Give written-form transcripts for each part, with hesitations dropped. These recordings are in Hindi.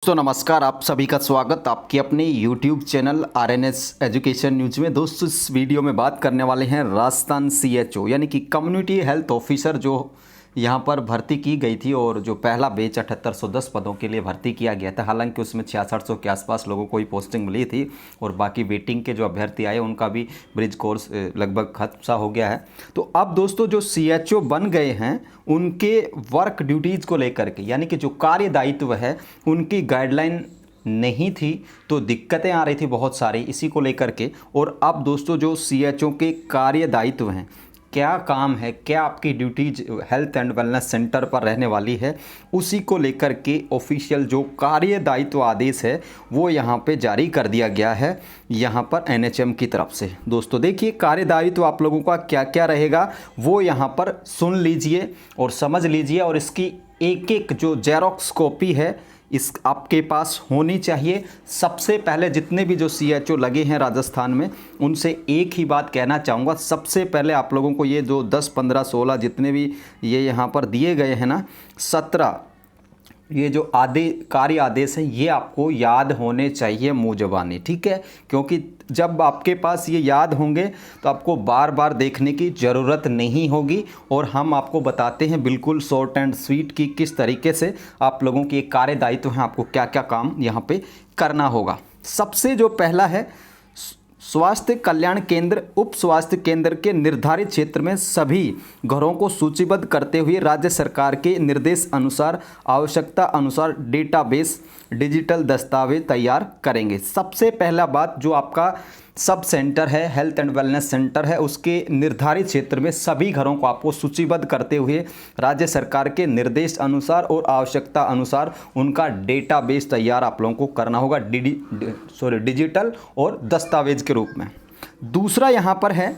दोस्तों नमस्कार, आप सभी का स्वागत आपके अपने YouTube channel RNS education news में। दोस्तों इस वीडियो में बात करने वाले हैं राजस्थान CHO यानी कि कम्युनिटी हेल्थ ऑफिसर जो यहाँ पर भर्ती की गई थी और जो पहला बैच 7810 पदों के लिए भर्ती किया गया था। हालांकि उसमें 6600 के आसपास लोगों को ही पोस्टिंग मिली थी और बाकी वेटिंग के जो अभ्यर्थी आए उनका भी ब्रिज कोर्स लगभग खत्म सा हो गया है। तो अब दोस्तों जो CHO बन गए हैं उनके वर्क ड्यूटीज़ को लेकर के यानी कि जो कार्य दायित्व है उनकी गाइडलाइन नहीं थी, तो दिक्कतें आ रही थी बहुत सारी इसी को लेकर के। और अब दोस्तों जो CHO के कार्य दायित्व हैं, क्या काम है, क्या आपकी duties health and wellness centre पर रहने वाली है, उसी को लेकर के ऑफिशियल जो कार्य दायित्व आदेश है वो यहाँ पे जारी कर दिया गया है यहाँ पर NHM की तरफ से। दोस्तों देखिए कार्य दायित्व आप लोगों का क्या क्या रहेगा वो यहाँ पर सुन लीजिए और समझ लीजिए, और इसकी एक एक जो जेरोक्स कॉपी है इस आपके पास होनी चाहिए। सबसे पहले जितने भी जो CHO लगे हैं राजस्थान में उनसे एक ही बात कहना चाहूँगा, सबसे पहले आप लोगों को ये जो 10, 15, 16 जितने भी ये यहाँ पर दिए गए हैं ना, 17 ये जो कार्य आदेश हैं ये आपको याद होने चाहिए मुँह ज़बानी, ठीक है। क्योंकि जब आपके पास ये याद होंगे तो आपको बार बार देखने की ज़रूरत नहीं होगी और हम आपको बताते हैं बिल्कुल शॉर्ट एंड स्वीट कि किस तरीके से आप लोगों की एक कार्य दायित्व है, आपको क्या क्या काम यहाँ पे करना होगा। सबसे जो पहला है, स्वास्थ्य कल्याण केंद्र उप स्वास्थ्य केंद्र के निर्धारित क्षेत्र में सभी घरों को सूचीबद्ध करते हुए राज्य सरकार के निर्देश अनुसार आवश्यकता अनुसार डेटाबेस डिजिटल दस्तावेज तैयार करेंगे। सबसे पहला बात, जो आपका सब सेंटर है हेल्थ एंड वेलनेस सेंटर है उसके निर्धारित क्षेत्र में सभी घरों को आपको सूचीबद्ध करते हुए राज्य सरकार के निर्देश अनुसार और आवश्यकता अनुसार उनका डेटाबेस तैयार आप लोगों को करना होगा डिजिटल और दस्तावेज के रूप में। दूसरा यहाँ पर है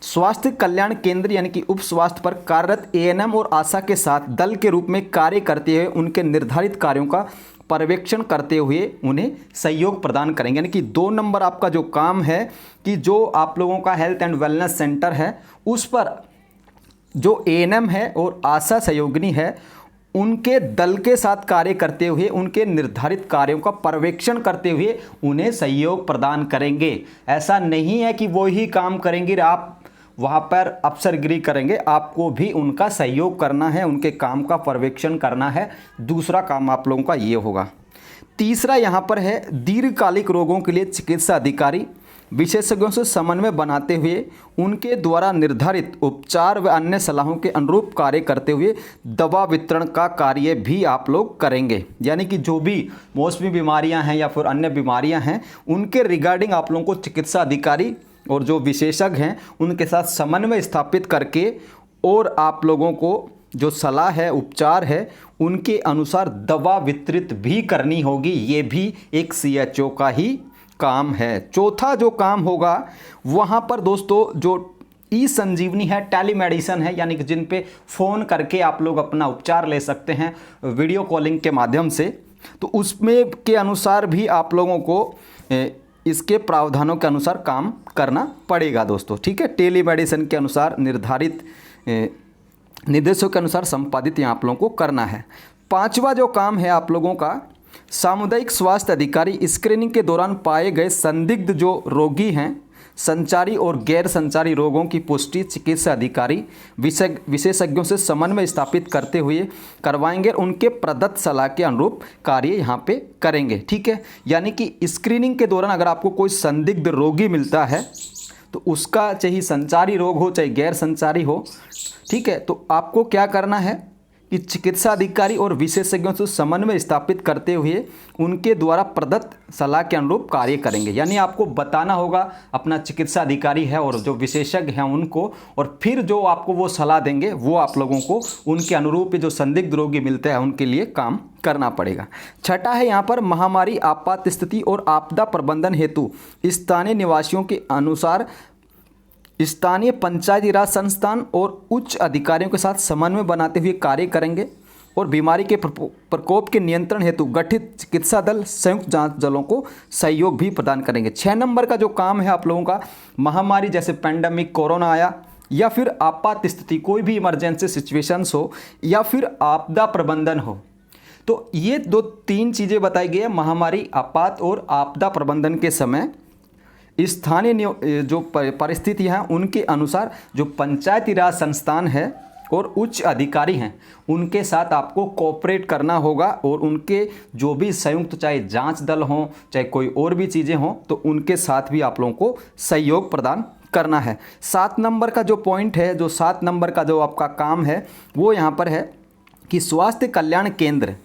स्वास्थ्य कल्याण केंद्र यानी कि उप स्वास्थ्य पर कार्यरत ANM और आशा के साथ दल के रूप में कार्य करते हुए उनके निर्धारित कार्यों का पर्यवेक्षण करते हुए उन्हें सहयोग प्रदान करेंगे। यानी कि 2 नंबर आपका जो काम है कि जो आप लोगों का हेल्थ एंड वेलनेस सेंटर है उस पर जो ANM है और आशा सहयोगिनी है उनके दल के साथ कार्य करते हुए उनके निर्धारित कार्यों का पर्यवेक्षण करते हुए उन्हें सहयोग प्रदान करेंगे। ऐसा नहीं है कि वो ही काम करेंगे, आप वहाँ पर अफसरगिरी करेंगे, आपको भी उनका सहयोग करना है, उनके काम का पर्यवेक्षण करना है। दूसरा काम आप लोगों का ये होगा। तीसरा यहाँ पर है दीर्घकालिक रोगों के लिए चिकित्सा अधिकारी विशेषज्ञों से समन्वय बनाते हुए उनके द्वारा निर्धारित उपचार व अन्य सलाहों के अनुरूप कार्य करते हुए दवा वितरण का कार्य भी आप लोग करेंगे। यानी कि जो भी मौसमी बीमारियां हैं या फिर अन्य बीमारियां हैं उनके रिगार्डिंग आप लोगों को चिकित्सा अधिकारी और जो विशेषज्ञ हैं उनके साथ समन्वय स्थापित करके और आप लोगों को जो सलाह है उपचार है उनके अनुसार दवा वितरित भी करनी होगी। ये भी एक CHO का ही काम है। चौथा जो काम होगा वहाँ पर दोस्तों जो ई-संजीवनी है, टेलीमेडिसिन है, यानी कि जिन पे फ़ोन करके आप लोग अपना उपचार ले सकते हैं वीडियो कॉलिंग के माध्यम से, तो उसमें के अनुसार भी आप लोगों को इसके प्रावधानों के अनुसार काम करना पड़ेगा दोस्तों, ठीक है। टेलीमेडिसिन के अनुसार निर्धारित निर्देशों के अनुसार संपादित यहाँ आप लोगों को करना है। 5वां जो काम है आप लोगों का, सामुदायिक स्वास्थ्य अधिकारी स्क्रीनिंग के दौरान पाए गए संदिग्ध जो रोगी हैं संचारी और गैर संचारी रोगों की पुष्टि चिकित्सा अधिकारी विशेषज्ञों से समन्वय स्थापित करते हुए करवाएंगे, उनके प्रदत्त सलाह के अनुरूप कार्य यहाँ पे करेंगे, ठीक है। यानी कि स्क्रीनिंग के दौरान अगर आपको कोई संदिग्ध रोगी मिलता है तो उसका चाहे संचारी रोग हो चाहे गैर संचारी हो, ठीक है, तो आपको क्या करना है कि चिकित्सा अधिकारी और विशेषज्ञों से समन्वय स्थापित करते हुए उनके द्वारा प्रदत्त सलाह के अनुरूप कार्य करेंगे। यानी आपको बताना होगा अपना चिकित्सा अधिकारी है और जो विशेषज्ञ हैं उनको, और फिर जो आपको वो सलाह देंगे वो आप लोगों को उनके अनुरूप जो संदिग्ध रोगी मिलते हैं उनके लिए काम करना पड़ेगा। छठा है यहाँ पर महामारी आपात स्थिति और आपदा प्रबंधन हेतु स्थानीय निवासियों के अनुसार स्थानीय पंचायती राज संस्थान और उच्च अधिकारियों के साथ समन्वय बनाते हुए कार्य करेंगे और बीमारी के प्रकोप के नियंत्रण हेतु गठित चिकित्सा दल संयुक्त जांच दलों को सहयोग भी प्रदान करेंगे। 6 नंबर का जो काम है आप लोगों का, महामारी जैसे पैंडेमिक कोरोना आया या फिर आपात स्थिति कोई भी इमरजेंसी सिचुएशंस हो या फिर आपदा प्रबंधन हो, तो ये 2-3 चीज़ें बताई गई है। महामारी, आपात और आपदा प्रबंधन के समय स्थानीय जो परिस्थितियाँ हैं उनके अनुसार जो पंचायती राज संस्थान है और उच्च अधिकारी हैं उनके साथ आपको कोऑपरेट करना होगा, और उनके जो भी संयुक्त चाहे जांच दल हों चाहे कोई और भी चीज़ें हों तो उनके साथ भी आप लोगों को सहयोग प्रदान करना है। 7 नंबर का जो पॉइंट है, जो 7 नंबर का जो आपका काम है वो यहाँ पर है कि स्वास्थ्य कल्याण केंद्र,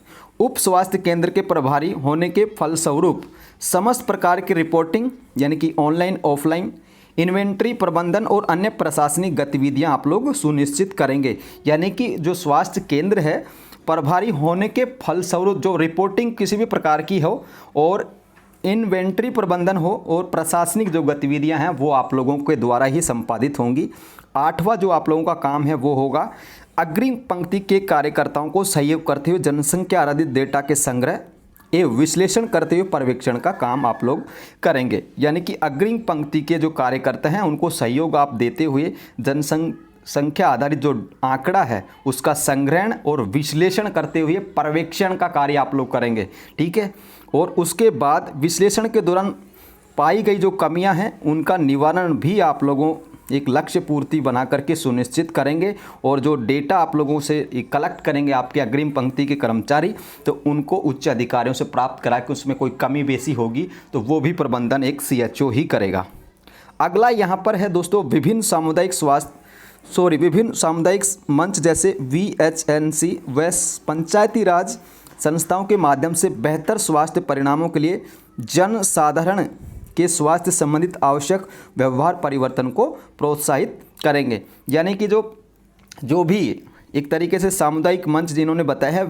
उप स्वास्थ्य केंद्र के प्रभारी होने के फलस्वरूप समस्त प्रकार की रिपोर्टिंग यानी कि ऑनलाइन ऑफलाइन इन्वेंट्री प्रबंधन और अन्य प्रशासनिक गतिविधियां आप लोग सुनिश्चित करेंगे। यानी कि जो स्वास्थ्य केंद्र है प्रभारी होने के फलस्वरूप जो रिपोर्टिंग किसी भी प्रकार की हो और इन्वेंट्री प्रबंधन हो और प्रशासनिक जो गतिविधियां हैं वो आप लोगों के द्वारा ही संपादित होंगी। 8वां जो आप लोगों का काम है वो होगा अग्रिम पंक्ति के कार्यकर्ताओं को सहयोग करते हुए जनसंख्या आधारित डेटा के संग्रह एवं विश्लेषण करते हुए पर्यवेक्षण का काम आप लोग करेंगे। यानी कि अग्रिम पंक्ति के जो कार्यकर्ता हैं उनको सहयोग आप देते हुए जनसंख्या आधारित जो आंकड़ा है उसका संग्रहण और विश्लेषण करते हुए पर्यवेक्षण का कार्य आप लोग करेंगे, ठीक है। और उसके बाद विश्लेषण के दौरान पाई गई जो कमियां हैं उनका निवारण भी आप लोगों एक लक्ष्य पूर्ति बना करके सुनिश्चित करेंगे, और जो डेटा आप लोगों से कलेक्ट करेंगे आपके अग्रिम पंक्ति के कर्मचारी तो उनको उच्च अधिकारियों से प्राप्त करा के उसमें कोई कमी बेसी होगी तो वो भी प्रबंधन एक CHO ही करेगा। अगला यहाँ पर है दोस्तों विभिन्न सामुदायिक मंच जैसे VHNC व पंचायती राज संस्थाओं के माध्यम से बेहतर स्वास्थ्य परिणामों के लिए जनसाधारण के स्वास्थ्य संबंधित आवश्यक व्यवहार परिवर्तन को प्रोत्साहित करेंगे। यानी कि जो भी एक तरीके से सामुदायिक मंच जिन्होंने बताया है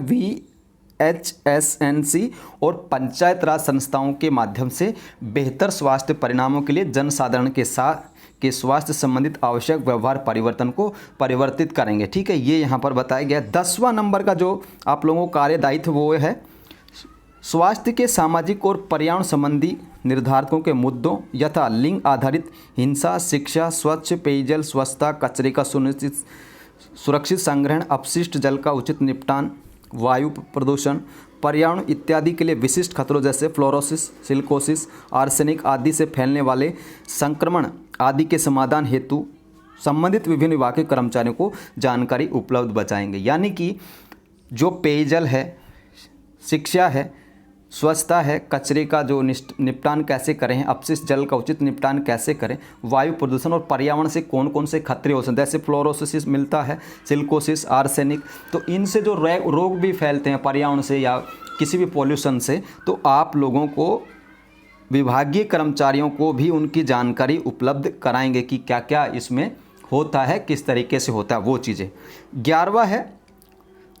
VHSNC और पंचायत राज संस्थाओं के माध्यम से बेहतर स्वास्थ्य परिणामों के लिए जनसाधारण के स्वास्थ्य संबंधित आवश्यक व्यवहार परिवर्तन को परिवर्तित करेंगे, ठीक है। ये यहाँ पर बताया गया। 10वां नंबर का जो आप लोगों का कार्यदायित्व वो है स्वास्थ्य के सामाजिक और पर्यावरण संबंधी निर्धारकों के मुद्दों यथा लिंग आधारित हिंसा, शिक्षा, स्वच्छ पेयजल, स्वच्छता, कचरे का सुरक्षित संग्रहण, अपशिष्ट जल का उचित निपटान, वायु प्रदूषण, पर्यावरण इत्यादि के लिए विशिष्ट खतरों जैसे फ्लोरोसिस, सिलिकोसिस, आर्सेनिक आदि से फैलने वाले संक्रमण आदि के समाधान हेतु संबंधित विभिन्न विभाग के कर्मचारियों को जानकारी उपलब्ध बचाएंगे। यानी कि जो पेयजल है, शिक्षा है, स्वच्छता है, कचरे का जो निपटान कैसे करें, अपशिष्ट जल का उचित निपटान कैसे करें, वायु प्रदूषण और पर्यावरण से कौन कौन से खतरे हो सकते हैं, जैसे फ्लोरोसिस मिलता है, सिलिकोसिस, आर्सेनिक, तो इनसे जो रोग भी फैलते हैं पर्यावरण से या किसी भी पॉल्यूशन से, तो आप लोगों को विभागीय कर्मचारियों को भी उनकी जानकारी उपलब्ध कराएंगे कि क्या क्या इसमें होता है, किस तरीके से होता है वो चीज़ें। 11वां है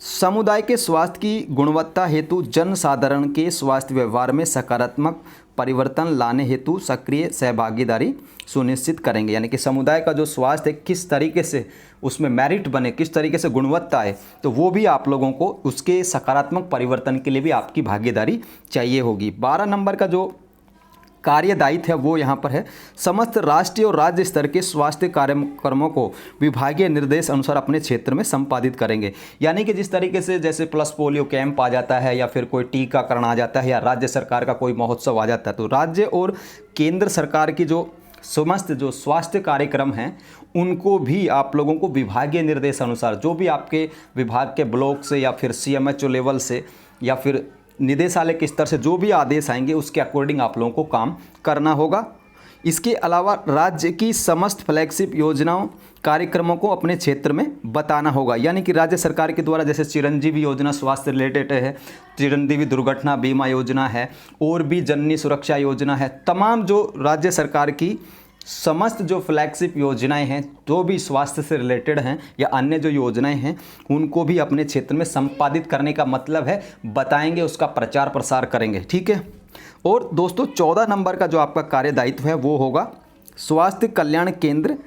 समुदाय के स्वास्थ्य की गुणवत्ता हेतु जनसाधारण के स्वास्थ्य व्यवहार में सकारात्मक परिवर्तन लाने हेतु सक्रिय सहभागीदारी सुनिश्चित करेंगे। यानी कि समुदाय का जो स्वास्थ्य है किस तरीके से उसमें मेरिट बने, किस तरीके से गुणवत्ता है, तो वो भी आप लोगों को उसके सकारात्मक परिवर्तन के लिए भी आपकी भागीदारी चाहिए होगी। 12 नंबर का जो कार्यदायित्व है वो यहाँ पर है समस्त राष्ट्रीय और राज्य स्तर के स्वास्थ्य कार्यक्रमों को विभागीय निर्देश अनुसार अपने क्षेत्र में संपादित करेंगे। यानी कि जिस तरीके से जैसे प्लस पोलियो कैंप आ जाता है या फिर कोई टीकाकरण आ जाता है या राज्य सरकार का कोई महोत्सव आ जाता है, तो राज्य और केंद्र सरकार की जो समस्त जो स्वास्थ्य कार्यक्रम हैं उनको भी आप लोगों को विभागीय निर्देश अनुसार जो भी आपके विभाग के ब्लॉक से या फिर CMHO लेवल से या फिर निदेशालय के स्तर से जो भी आदेश आएंगे उसके अकॉर्डिंग आप लोगों को काम करना होगा। इसके अलावा राज्य की समस्त फ्लैगशिप योजनाओं कार्यक्रमों को अपने क्षेत्र में बताना होगा। यानी कि राज्य सरकार के द्वारा जैसे चिरंजीवी योजना स्वास्थ्य रिलेटेड है, चिरंजीवी दुर्घटना बीमा योजना है, और भी जननी सुरक्षा योजना है, तमाम जो राज्य सरकार की समस्त जो फ्लैगशिप योजनाएं हैं जो भी स्वास्थ्य से रिलेटेड हैं या अन्य जो योजनाएं हैं उनको भी अपने क्षेत्र में संपादित करने का मतलब है बताएंगे, उसका प्रचार प्रसार करेंगे, ठीक है। और दोस्तों 14 नंबर का जो आपका कार्यदायित्व है वो होगा स्वास्थ्य कल्याण केंद्र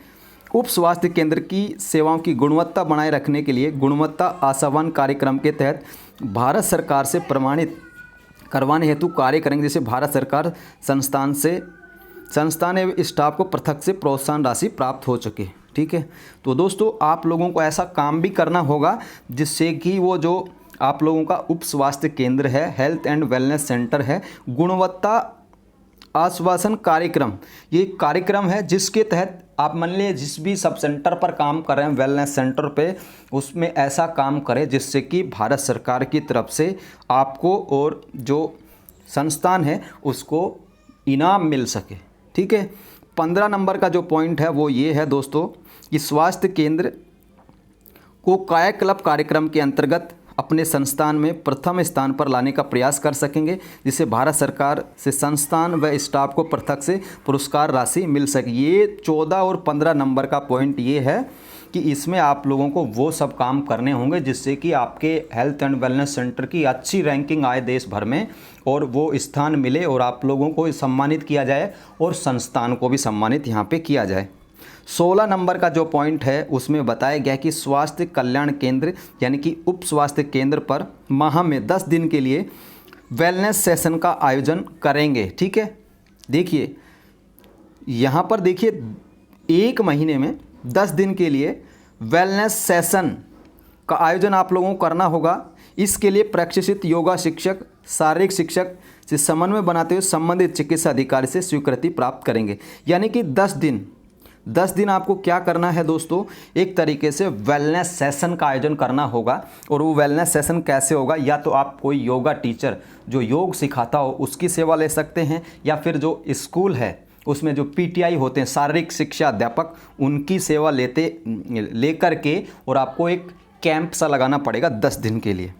उप स्वास्थ्य केंद्र की सेवाओं की गुणवत्ता बनाए रखने के लिए गुणवत्ता आशावान कार्यक्रम के तहत भारत सरकार से प्रमाणित करवाने हेतु कार्य करेंगे। जैसे भारत सरकार संस्थान एवं स्टाफ को पृथक से प्रोत्साहन राशि प्राप्त हो चुके, ठीक है। तो दोस्तों आप लोगों को ऐसा काम भी करना होगा जिससे कि वो जो आप लोगों का उप स्वास्थ्य केंद्र है, हेल्थ एंड वेलनेस सेंटर है, गुणवत्ता आश्वासन कार्यक्रम, ये कार्यक्रम है जिसके तहत आप मान लीजिए जिस भी सब सेंटर पर काम कर रहे हैं वेलनेस सेंटर पे, उसमें ऐसा काम करें जिससे कि भारत सरकार की तरफ से आपको और जो संस्थान है उसको इनाम मिल सके। ठीक है। 15 नंबर का जो पॉइंट है वो ये है दोस्तों कि स्वास्थ्य केंद्र को कायाकल्प कार्यक्रम के अंतर्गत अपने संस्थान में प्रथम स्थान पर लाने का प्रयास कर सकेंगे, जिससे भारत सरकार से संस्थान व स्टाफ को पृथक से पुरस्कार राशि मिल सके। ये 14 और 15 नंबर का पॉइंट ये है कि इसमें आप लोगों को वो सब काम करने होंगे जिससे कि आपके हेल्थ एंड वेलनेस सेंटर की अच्छी रैंकिंग आए देश भर में और वो स्थान मिले और आप लोगों को सम्मानित किया जाए और संस्थान को भी सम्मानित यहाँ पे किया जाए। 16 नंबर का जो पॉइंट है उसमें बताया गया कि स्वास्थ्य कल्याण केंद्र यानी कि उप स्वास्थ्य केंद्र पर माह में 10 दिन के लिए वेलनेस सेशन का आयोजन करेंगे। ठीक है। देखिए यहाँ पर देखिए 1 महीने में 10 दिन के लिए वेलनेस सेशन का आयोजन आप लोगों को करना होगा। इसके लिए प्रशिक्षित योगा शिक्षक, शारीरिक शिक्षक से समन्वय बनाते हुए संबंधित चिकित्सा अधिकारी से स्वीकृति प्राप्त करेंगे। यानी कि 10 दिन आपको क्या करना है दोस्तों, एक तरीके से वेलनेस सेशन का आयोजन करना होगा। और वो वेलनेस सेशन कैसे होगा, या तो आप कोई योगा टीचर जो योग सिखाता हो उसकी सेवा ले सकते हैं, या फिर जो स्कूल है उसमें जो पीटीआई होते हैं शारीरिक शिक्षा अध्यापक, उनकी सेवा लेकर के और आपको एक कैंप सा लगाना पड़ेगा 10 दिन के लिए।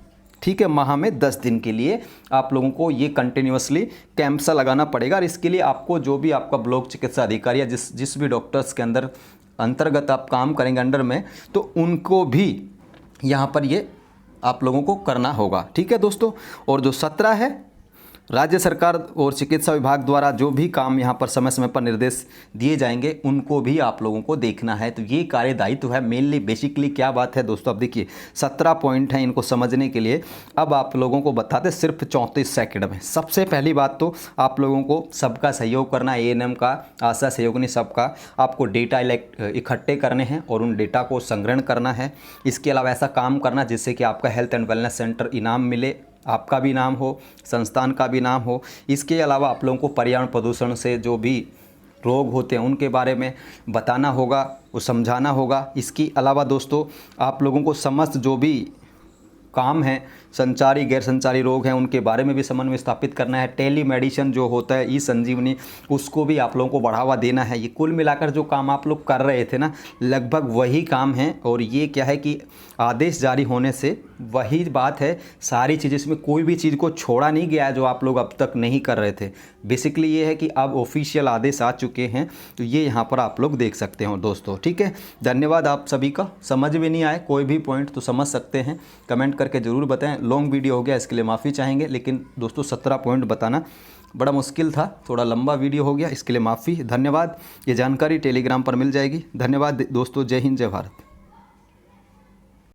ठीक है। माह में 10 दिन के लिए आप लोगों को ये कंटिन्यूसली कैंप सा लगाना पड़ेगा। और इसके लिए आपको जो भी आपका ब्लॉक चिकित्सा अधिकारी या जिस भी डॉक्टर्स के अंतर्गत आप काम करेंगे अंडर में, तो उनको भी यहाँ पर ये आप लोगों को करना होगा। ठीक है दोस्तों। और जो 17 है, राज्य सरकार और चिकित्सा विभाग द्वारा जो भी काम यहाँ पर समय समय पर निर्देश दिए जाएंगे उनको भी आप लोगों को देखना है। तो ये कार्यदायित्व है मेनली। बेसिकली क्या बात है दोस्तों, अब देखिए 17 पॉइंट हैं, इनको समझने के लिए अब आप लोगों को बताते सिर्फ 34 सेकंड में। सबसे पहली बात तो आप लोगों को सबका सहयोग करना, एएनएम का, आशा सहयोगिनी, सबका आपको डेटा इकट्ठे करने हैं और उन डेटा को संग्रहण करना है। इसके अलावा ऐसा काम करना जिससे कि आपका हेल्थ एंड वेलनेस सेंटर इनाम मिले, आपका भी नाम हो, संस्थान का भी नाम हो। इसके अलावा आप लोगों को पर्यावरण प्रदूषण से जो भी रोग होते हैं उनके बारे में बताना होगा, वो समझाना होगा। इसके अलावा दोस्तों आप लोगों को समस्त जो भी काम है, संचारी गैर संचारी रोग हैं, उनके बारे में भी समन्वय स्थापित करना है। टेली मेडिसिन जो होता है, ई संजीवनी, उसको भी आप लोगों को बढ़ावा देना है। ये कुल मिलाकर जो काम आप लोग कर रहे थे ना, लगभग वही काम है। और ये क्या है कि आदेश जारी होने से वही बात है, सारी चीज़, इसमें कोई भी चीज़ को छोड़ा नहीं गया है जो आप लोग अब तक नहीं कर रहे थे। बेसिकली ये है कि अब ऑफिशियल आदेश आ चुके हैं, तो ये यहाँ पर आप लोग देख सकते हो दोस्तों। ठीक है। धन्यवाद आप सभी का। समझ में नहीं आए कोई भी पॉइंट तो समझ सकते हैं, कमेंट करके ज़रूर बताएं। लॉन्ग वीडियो हो गया इसके लिए माफ़ी चाहेंगे, लेकिन दोस्तों 17 पॉइंट बताना बड़ा मुश्किल था, थोड़ा लंबा वीडियो हो गया, इसके लिए माफ़ी। धन्यवाद। ये जानकारी टेलीग्राम पर मिल जाएगी। धन्यवाद दोस्तों। जय हिंद, जय भारत।